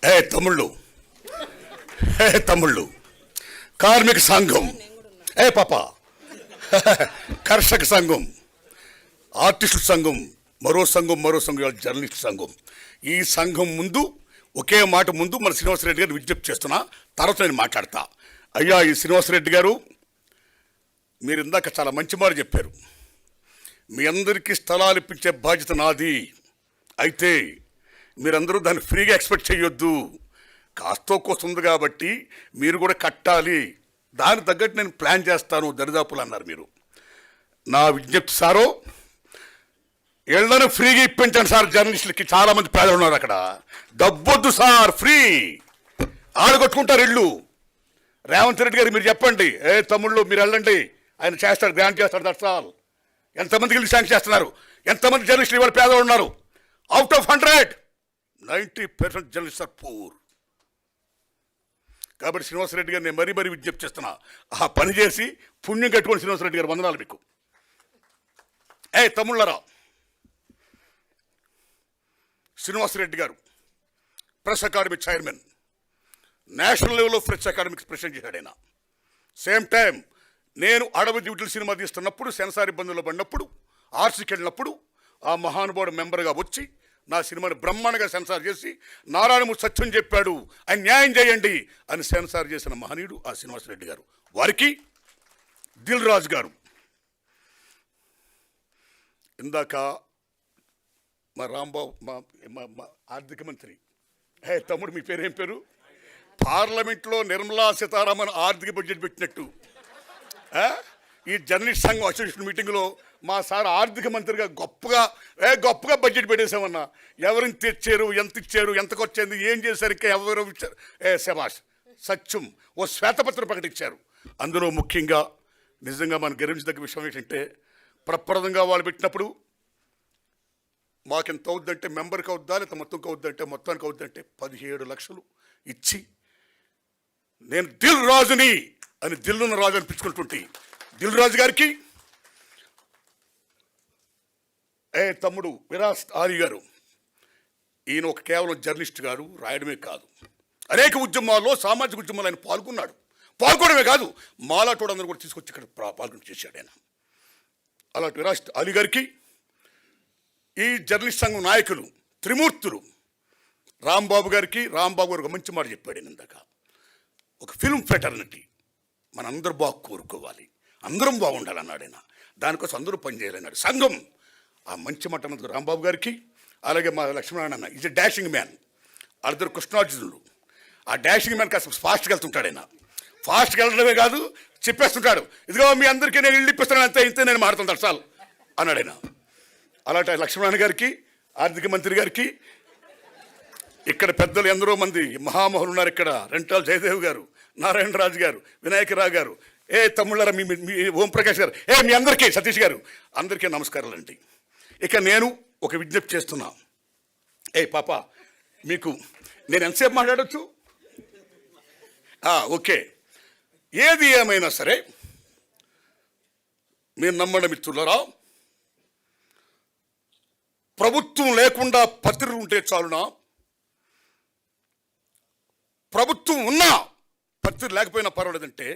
తమ్ముళ్ళు, తమ్ముళ్ళు, కార్మిక సంఘం, పాప, కర్షక సంఘం, ఆర్టిస్టుల సంఘం, మరో సంఘం జర్నలిస్ట్ సంఘం. ఈ సంఘం ముందు ఒకే మాట ముందు మన శ్రీనివాసరెడ్డి గారు విజ్ఞప్తి చేస్తున్నా, తర్వాత నేను మాట్లాడతా. అయ్యా, ఈ శ్రీనివాసరెడ్డి గారు, మీరు ఇందాక చాలా మంచి మాట చెప్పారు. మీ అందరికీ స్థలాలు ఇప్పించే బాధ్యత నాది. అయితే మీరందరూ దాన్ని ఫ్రీగా ఎక్స్పెక్ట్ చేయొద్దు. కాస్తో కోస్త ఉంది కాబట్టి మీరు కూడా కట్టాలి. దానికి తగ్గట్టు నేను ప్లాన్ చేస్తాను దరిదాపులు అన్నారు మీరు. నా విజ్ఞప్తి సారో, ఇళ్లను ఫ్రీగా ఇప్పించండి సార్. జర్నలిస్టులకి చాలామంది పేదలు ఉన్నారు అక్కడ. డబ్బొద్దు సార్, ఫ్రీ. ఆడగొట్టుకుంటారు ఇళ్ళు. రేవంత్ రెడ్డి గారు మీరు చెప్పండి, తమ్ముళ్ళు మీరు వెళ్ళండి, ఆయన చేస్తాడు, గ్రాంట్ చేస్తాడు. దట్సాల్. ఎంతమందికి ఇల్లు శాంక్షన్ చేస్తున్నారు? ఎంతమంది జర్నలిస్టులు ఇవాళ పేదలు ఉన్నారు? Out of 100 90% journalist are poor. కాబట్టి శ్రీనివాసరెడ్డి గారు నేను మరీ విజ్ఞప్తి చేస్తున్నా, ఆ పని చేసి పుణ్యం కట్టుకోండి. శ్రీనివాసరెడ్డి గారు వందనాలు మీకు. తమ్ముళ్ళరా, శ్రీనివాసరెడ్డి గారు ప్రెస్ అకాడమీ చైర్మన్, నేషనల్ లెవెల్లో ప్రెస్ అకాడమీకి ప్రెసిడెంట్ చేశాడు ఆయన. సేమ్ టైం నేను అడవి డ్యూటీల సినిమా తీస్తున్నప్పుడు, సెన్సార్ ఇబ్బందుల్లో పడినప్పుడు, ఆర్సీకి వెళ్ళినప్పుడు ఆ మహానుభావుడు మెంబర్గా వచ్చి నా సినిమాని బ్రహ్మాండంగా సెన్సార్ చేసి నారాయణమూర్తి సత్యం చెప్పాడు, ఆయన న్యాయం చేయండి అని సెన్సార్ చేసిన మహనీయుడు ఆ శ్రీనివాసరెడ్డి గారు. వారికి దిల్ రాజు గారు, ఇందాక మా రాంబాబు, మా ఆర్థిక మంత్రి, తమ్ముడు మీ పేరు ఏం పేరు? పార్లమెంట్లో నిర్మలా సీతారామన్ ఆర్థిక బడ్జెట్ పెట్టినట్టు ఈ జర్నలిస్ట్ సంఘం అసోసియేషన్ మీటింగ్లో మా సార్ ఆర్థిక మంత్రిగా గొప్పగా బడ్జెట్ పెట్టేశామన్నా. ఎవరిని తెచ్చారు, ఎంత ఇచ్చారు, ఎంతకు వచ్చింది, ఏం చేశారు, ఇంకా ఎవరు ఇచ్చారు, శభాష్ సత్యం ఓ శ్వేతపత్రం ప్రకటించారు. అందులో ముఖ్యంగా నిజంగా మనం గర్వించదగ్గ విషయం ఏంటంటే, ప్రప్రదంగా వాళ్ళు పెట్టినప్పుడు మాకెంత అవుద్దంటే, మెంబర్కి అవుద్దా లేకపోతే మొత్తంకి అవుద్దంటే, మొత్తానికి అవుద్దంటే 17 లక్షలు ఇచ్చి నేను దిల్ రాజుని అని దిల్లున్న రాజు అనిపించుకుంటుంటే, దిల్ రాజు గారికి, తమ్ముడు విరాస్ ఆలీ గారు, ఈయన ఒక కేవలం జర్నలిస్ట్ గారు, రాయడమే కాదు, అనేక ఉద్యమాల్లో, సామాజిక ఉద్యమాల్లో ఆయన పాల్గొనడమే కాదు, మాలాటోడందరూ కూడా తీసుకొచ్చి ఇక్కడ పాల్గొని చేశాడు ఆయన. అలాంటి విరాస్ ఆలీ గారికి, ఈ జర్నలిస్ట్ సంఘం నాయకులు త్రిమూర్తులు రాంబాబు గారికి, రాంబాబు గారు ఒక మంచి మాట చెప్పాడు ఇందాక, ఒక ఫిల్మ్ ఫ్రెటర్నిటీ, మనందరూ బాగా కోరుకోవాలి, అందరం బాగుండాలన్నాడు ఆయన. దానికోసం అందరూ పనిచేయాలన్నాడు సంఘం. ఆ మంచి మాట అన్నది రాంబాబు గారికి. అలాగే మా లక్ష్మణారాయణ అన్న ఈజ్ ఎ డాషింగ్ మ్యాన్. వాళ్ళిద్దరు కృష్ణార్జునులు. ఆ డాషింగ్ మ్యాన్ కాస్త ఫాస్ట్గా వెళ్తుంటాడు ఆయన. ఫాస్ట్గా వెళ్ళడమే కాదు, చెప్పేస్తుంటాడు, ఇదిగో మీ అందరికీ నేను ఇల్లు ఇప్పిస్తాను, ఇంతే నేను మారుతాను చాలు అన్నాడు ఆయన. అలాంటి లక్ష్మణారాయణ గారికి, ఆర్థిక మంత్రి గారికి, ఇక్కడ పెద్దలు ఎందరో మంది మహామహులు ఉన్నారు. ఇక్కడ రెంటాల జయదేవ్ గారు, నారాయణరాజు గారు, వినాయకరావు గారు, తమ్ముళ్ళారా, మీ ఓంప్రకాష్ గారు, మీ అందరికీ, సతీష్ గారు, అందరికీ నమస్కారాలండి. ఇక నేను ఒక విజ్ఞప్తి చేస్తున్నా. పాప, మీకు నేను ఎంతసేపు మాట్లాడచ్చు? ఓకే. ఏది ఏమైనా సరే మీరు నమ్మడం మిత్రులరా, ప్రభుత్వం లేకుండా పత్రికలు ఉంటే చాలునా? ప్రభుత్వం ఉన్నా పత్రిక లేకపోయినా పర్వాలేదంటే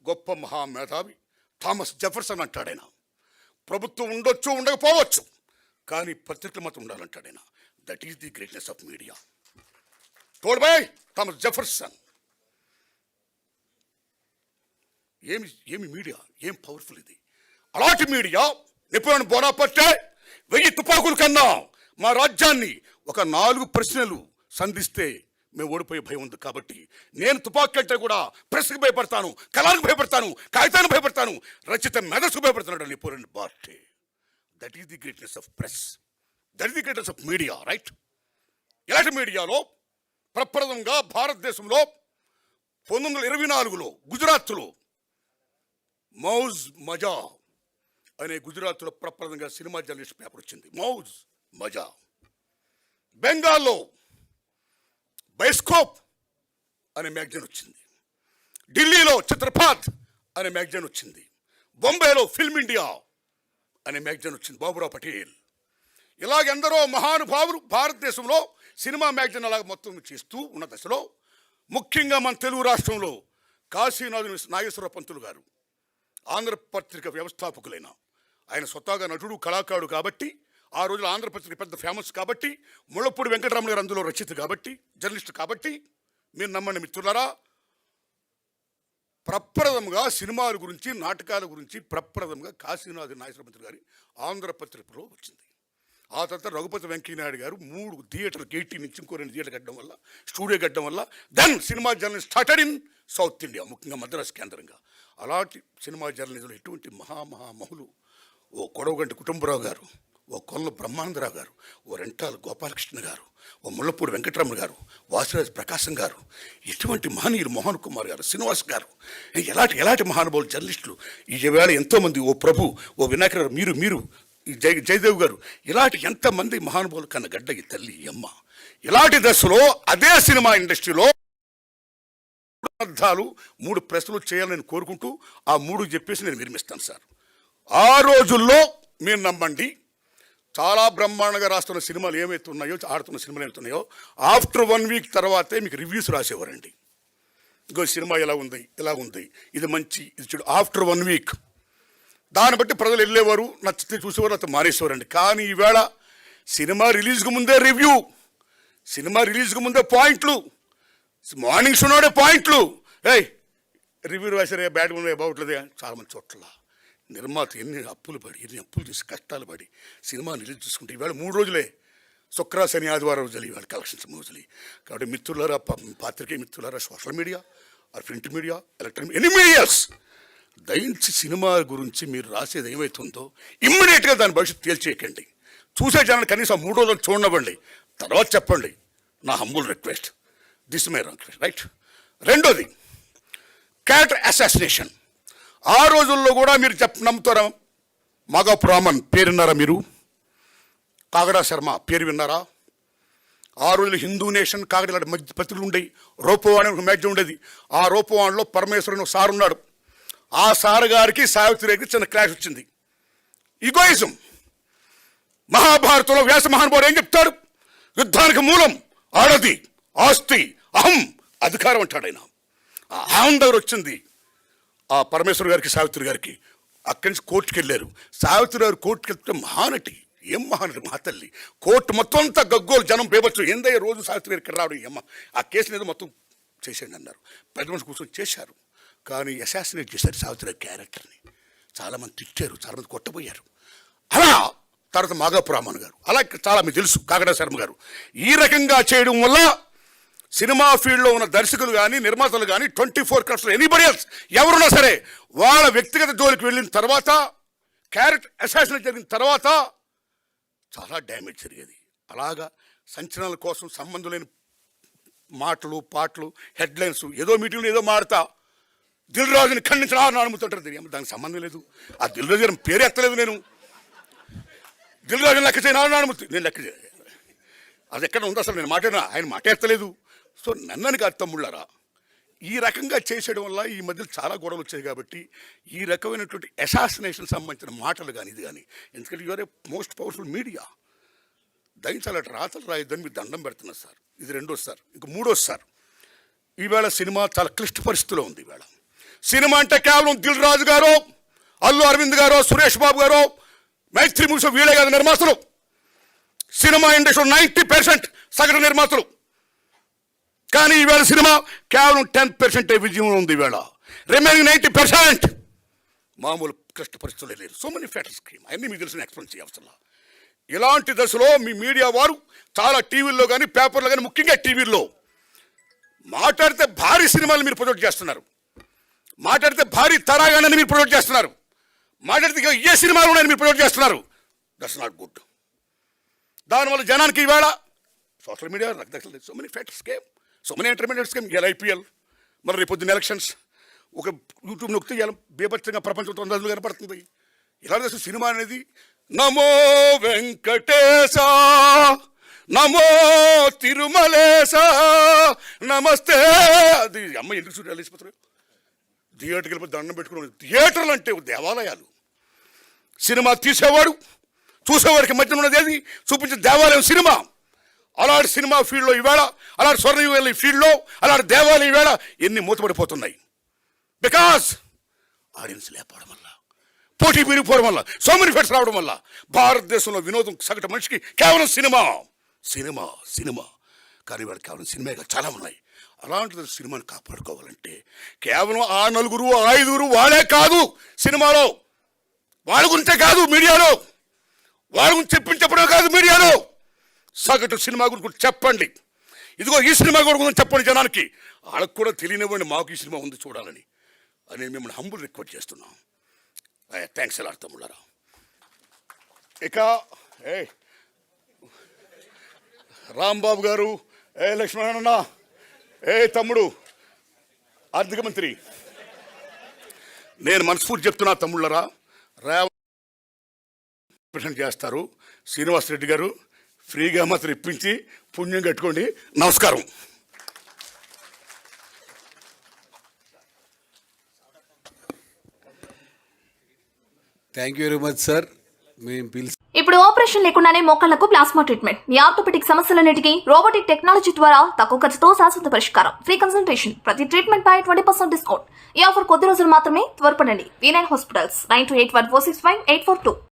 గొప్ప మహామేధావి థామస్ జెఫర్సన్ అంటాడు ఆయన. ప్రభుత్వం ఉండొచ్చు, ఉండకపోవచ్చు, కానీ పత్రికలు మాత్రం ఉండాలంటాడు ఆయన. That is the greatness of media. Told by Thomas Jefferson. ఏమి మీడియా, ఏం పవర్ఫుల్ ఇది. అలాంటి మీడియా నెపోలియన్ బోనాపార్టే 1000 తుపాకుల కన్నా మా రాజ్యాన్ని ఒక 4 ప్రశ్నలు సంధిస్తే మేము ఓడిపోయే భయం ఉంది. కాబట్టి నేను తుపాకి కంటే కూడా ప్రెస్కి భయపడతాను, కళానికి భయపడతాను, కాగితానికి భయపడతాను, రచిత మెదస్కు భయపడుతున్నాడు Napoleon బోనాపార్టే. That is the greatness of press, that is the greatness of media, right? ఇలాంటి మీడియాలో ప్రప్రథమంగా భారతదేశంలో 1924లో గుజరాత్లో మౌజ్ మజా అనే గుజరాత్లో ప్రప్రథమంగా సినిమా జర్నలిస్ట్ పేపర్ వచ్చింది, మౌజ్ మజా. బెంగాల్లో బైస్కోప్ అనే మ్యాగజైన్ వచ్చింది. ఢిల్లీలో చిత్రపాత్ అనే మ్యాగజైన్ వచ్చింది. బొంబాయిలో ఫిల్మ్ ఇండియా అనే మ్యాగజైన్ వచ్చింది, బాబురావు పటేల్. ఇలాగెందరో మహానుభావులు భారతదేశంలో సినిమా మ్యాగజైన్ అలాగ మొత్తం చేస్తూ ఉన్న దశలో ముఖ్యంగా మన తెలుగు రాష్ట్రంలో కాశీనాథు నాగేశ్వర పంతులు గారు ఆంధ్రపత్రిక వ్యవస్థాపకులైన ఆయన స్వతహాగా నటుడు కళాకారుడు కాబట్టి ఆ రోజుల్లో ఆంధ్రపత్రిక పెద్ద ఫేమస్ కాబట్టి ముళ్ళపూడి వెంకటరామయ్య గారు అందులో రచయిత కాబట్టి జర్నలిస్ట్ కాబట్టి మీరు నమ్మండి మిత్రులారా, ప్రప్రథంగా సినిమాల గురించి నాటకాల గురించి ప్రప్రథంగా కాశీనాథు నాగేశ్వర పంతులు గారి ఆంధ్రపత్రికలో వచ్చింది. ఆ తర్వాత రఘుపతి వెంకయ్యనాయుడు గారు 3 థియేటర్కి 18 నుంచి ఇంకో 2 థియేటర్ కట్టడం వల్ల స్టూడియో కట్టడం వల్ల then cinema journalism started in South India, ముఖ్యంగా మద్రాసు కేంద్రంగా. అలాంటి సినిమా జర్నలిజంలో ఎటువంటి మహామహులు ఓ కొడవగంటి కుటుంబరావు గారు, ఓ కొల్ల బ్రహ్మానందరావు గారు, ఓ రెంటాల గోపాలకృష్ణ గారు, ఓ ముళ్ళపూడి వెంకటరమణ గారు, వాసిరాజు ప్రకాశం గారు, ఎటువంటి మహనీయులు మోహన్ కుమార్ గారు, శ్రీనివాస్ గారు, ఎలాంటి మహానుభావులు జర్నలిస్టులు ఈవేళ ఎంతోమంది, ఓ ప్రభు, ఓ వినాయక గారు, మీరు ఈ జయదేవ్ గారు, ఇలాంటి ఎంతమంది మహానుభావులు కన్న గడ్డ ఈ తల్లి ఈ అమ్మ. ఇలాంటి దశలో అదే సినిమా ఇండస్ట్రీలో 3 ప్రశ్నలు చేయాలని కోరుకుంటూ ఆ 3 చెప్పేసి నేను విరమిస్తాను సార్. ఆ రోజుల్లో మీరు నమ్మండి, చాలా బ్రహ్మాండంగా రాస్తున్న సినిమాలు ఏమైతే ఉన్నాయో, ఆడుతున్న సినిమాలు ఏమైతే ఉన్నాయో, ఆఫ్టర్ 1 వీక్ తర్వాతే మీకు రివ్యూస్ రాసేవారండి. ఇంకో సినిమా ఎలా ఉంది, ఇది మంచి, ఇది చెడు, ఆఫ్టర్ 1 వీక్. దాన్ని బట్టి ప్రజలు వెళ్ళేవారు, నచ్చితే చూసేవారు, అయితే మానేసేవారండి. కానీ ఈవేళ సినిమా రిలీజ్కి ముందే రివ్యూ, సినిమా రిలీజ్కి ముందే పాయింట్లు, మార్నింగ్ షోనే పాయింట్లు, రివ్యూ రాసారే బ్యాడ్ ఉన్నాయి బాగుంటుంది. చాలామంది చోట్ల నిర్మాత ఎన్ని అప్పులు చేసి కష్టాలు పడి సినిమా రిలీజ్ చేసుకుంటే ఈవేళ 3 రోజులే, శుక్ర శని ఆదివారం రోజులు ఈవేళ కలెక్షన్స్ రోజులు. కాబట్టి మిత్రులారా, పాత్రికేయ మిత్రులారా, social media or print media, electronic any medias, దయించి సినిమా గురించి మీరు రాసేది ఏమవుతుందో ఇమ్మీడియట్గా దాని భవిష్యత్తు తేల్చేయకండి. చూసే జనాలు కనీసం 3 రోజులు చూడనివ్వండి, తర్వాత చెప్పండి. నా humble request, this my request, right. రెండోది, క్యారెక్టర్ అసాసినేషన్. ఆ రోజుల్లో కూడా మీరు నమ్ముతారా? మాగాపు రామన్ పేరు విన్నారా మీరు? కాగడా శర్మ పేరు విన్నారా? ఆ రోజుల్లో హిందూ నేషన్ కాగడ మధ్య పత్రికలు ఉండేవి, రూపవాణి ఒక మ్యాగజైన్ ఉండేది. ఆ రూపవాణిలో పరమేశ్వరుని సార్ ఉన్నాడు. ఆ సార్ గారికి సావిత్రి గారికి చిన్న క్లాష్ వచ్చింది. ఈగోయిజం. మహాభారతంలో వ్యాస మహానుభావుడు ఏం చెప్తాడు? యుద్ధానికి మూలం ఆడది, ఆస్తి, అహం, అధికారం అంటాడు ఆయన. ఆ అహం దగ్గర వచ్చింది ఆ పరమేశ్వర గారికి సావిత్రి గారికి. అక్కడి నుంచి కోర్టుకి వెళ్ళారు. సావిత్రి గారు కోర్టుకి వెళ్తే మహానటి, ఏం మహానటి మహాతల్లి. కోర్టు మొత్తం అంతా గగ్గోలు, జనం బేబచ్చు, ఏందయ్య రోజు సావిత్రి గారికి రావడం, ఏమ్మ ఆ కేసుని ఏదో మొత్తం చేసేయండి అన్నారు. పెద్ద మనిషి కూర్చొని చేశారు. కానీ అసాసినేట్ చేశారు సావిత్రి గారి క్యారెక్టర్ని. చాలామంది తిట్టారు, చాలామంది కొట్టబోయారు. అలా తర్వాత మాగాపు రామన్ గారు, అలా చాలా మీకు తెలుసు కాగడా శర్మ గారు. ఈ రకంగా చేయడం వల్ల సినిమా ఫీల్డ్లో ఉన్న దర్శకులు కానీ నిర్మాతలు కానీ 24 క్రాఫ్ట్స్ ఎనీబడి ఎల్స్ ఎవరున్నా సరే వాళ్ళ వ్యక్తిగత జోలికి వెళ్ళిన తర్వాత, క్యారెక్టర్ అసాసినేట్ జరిగిన తర్వాత చాలా డ్యామేజ్ జరిగేది. అలాగా సంచలనాల కోసం సంబంధం లేని మాటలు, పాటలు, హెడ్లైన్స్, ఏదో మీటింగ్లో ఏదో మాడతా దిల్ రాజుని ఖండించిన అనుమతుంటారు. దానికి సంబంధం లేదు. ఆ దిల్ రాజు గారి పేరు ఎత్తలేదు నేను. దిల్ రాజుని లెక్క చేయను అనుమతి, నేను లెక్క చేయ, అది ఎక్కడ ఉందో అసలు నేను మాట్లాడినా, ఆయన మాట ఎత్తలేదు. సో నన్నని కాదు తమ్ముళ్ళారా, ఈ రకంగా చేసేయడం వల్ల ఈ మధ్యలో చాలా గొడవలు వచ్చాయి. కాబట్టి ఈ రకమైనటువంటి అసాసినేషన్ సంబంధించిన మాటలు కానీ ఇది కానీ, ఎందుకంటే you are a most powerful media, దయించాలట రాతలు రాయొద్దని మీరు దండం పెడుతున్నారు సార్. ఇది రెండోది సార్. ఇంక మూడోది సార్, ఈవేళ సినిమా చాలా క్లిష్ట పరిస్థితిలో ఉంది. ఈవేళ సినిమా అంటే కేవలం దిల్ రాజు గారు, అల్లు అరవింద్ గారు, సురేష్ బాబు గారు, మైత్రి మూవీస్ వీళ్ళే కాదు నిర్మాతలు. సినిమా ఇండస్ట్రీలో 90% సగటు నిర్మాతలు. కానీ ఈవేళ సినిమా కేవలం 10% విజయం ఉంది. ఈవేళ రిమైనింగ్ 90% మామూలు క్లిష్ట పరిస్థితులే లేదు. సో మెనీ ఫ్యాక్టర్స్ స్క్రీమ్ అన్నీ మీకు తెలిసిన ఎక్స్ప్లెయిన్ చేయవసరం. ఇలాంటి దశలో మీ మీడియా వారు చాలా టీవీల్లో కానీ పేపర్లో కానీ, ముఖ్యంగా టీవీల్లో మాట్లాడితే భారీ సినిమాలు మీరు ప్రొజెక్ట్ చేస్తున్నారు, మాట్లాడితే భారీ తరాగానని మీరు ప్రొజెక్ట్ చేస్తున్నారు, మాట్లాడితే ఏ సినిమాలు ఉన్నాయని మీరు ప్రొజెక్ట్ చేస్తున్నారు. That's not good. దానివల్ల జనానికి ఈవేళ సోషల్ మీడియా రకరకాల so many factors scheme, so many entertainment scheme. ఇలా ఐపీఎల్, మరి రేపు పొద్దున్న ఎలక్షన్స్, ఒక యూట్యూబ్ నొక్కితే ఇలా బేభత్సంగా ప్రపంచంతో అందరూ కనపడుతుంది. ఇలా చేస్తే సినిమా అనేది నమో వెంకటేశ, నమో తిరుమలేశ, నమస్తే, అది అమ్మ ఎందుకు చూడాలి వెళ్ళిపోతారు. థియేటర్కి వెళ్ళిపోతే దండం పెట్టుకుని, థియేటర్లు అంటే దేవాలయాలు. సినిమా తీసేవాడు చూసేవాడికి మధ్య ఉన్నది ఏది చూపించే దేవాలయం సినిమా. అలాంటి సినిమా ఫీల్డ్లో ఈవేళ, అలాంటి స్వర్ణయుగ ఫీల్డ్లో, అలాంటి దేవాలయం ఈవేళ ఎన్ని మూతపడిపోతున్నాయి. బికాస్ ఆడియన్స్ లేకపోవడం వల్ల, పోటీ పెరిగిపోవడం వల్ల, సో మెనీ ఫెట్స్ రావడం వల్ల భారతదేశంలో వినోదం సగటు మనిషికి కేవలం సినిమా సినిమా సినిమా. కానీ వాళ్ళు కేవలం సినిమాగా చాలా ఉన్నాయి. అలాంటిది సినిమాని కాపాడుకోవాలంటే కేవలం ఆ 4, 5 వాళ్ళే కాదు సినిమాలో, వాళ్ళ గురించే కాదు మీడియాలో, వాళ్ళ గురించి చెప్పడం కాదు మీడియాలో, సగటు సినిమా గురించి చెప్పండి. ఇదిగో ఈ సినిమా గురించి చెప్పండి జనానికి. వాళ్ళకు కూడా తెలియనివ్వండి మాకు ఈ సినిమా ఉంది చూడాలని అని మిమ్మల్ని హంబుల్ రిక్వెస్ట్ చేస్తున్నాం. థ్యాంక్స్ ఎలా తమ్ముళ్ళారా. ఇక రాంబాబు గారు, లక్ష్మణ, తమ్ముడు ఆర్థిక మంత్రి, నేను మనస్ఫూర్తి చెప్తున్నా తమ్ముళ్ళరా, రిప్రజెంట్ చేస్తారు. శ్రీనివాస్ రెడ్డి గారు ఫ్రీగా మాత్రం ఇప్పించి పుణ్యం కట్టుకోండి. నమస్కారం. Thank you very much sir. మేము పిలిచి ఇప్పుడు ఆపరేషన్ లేకుండానే మోకాళ్లకు ప్లాస్మా ట్రీట్మెంట్. మీ ఆర్థోపెడిక్ సమస్యలన్నిటికీ రోబోటిక్ టెక్నాలజీ ద్వారా తక్కువ ఖర్చుతో శాశ్వత పరిష్కారం. Free consultation. ప్రతి ట్రీట్మెంట్ పై 20% డిస్కౌంట్. ఈ ఆఫర్ కొద్ది రోజులు మాత్రమే. త్వరపడండి. V9 hospitals 9281465842.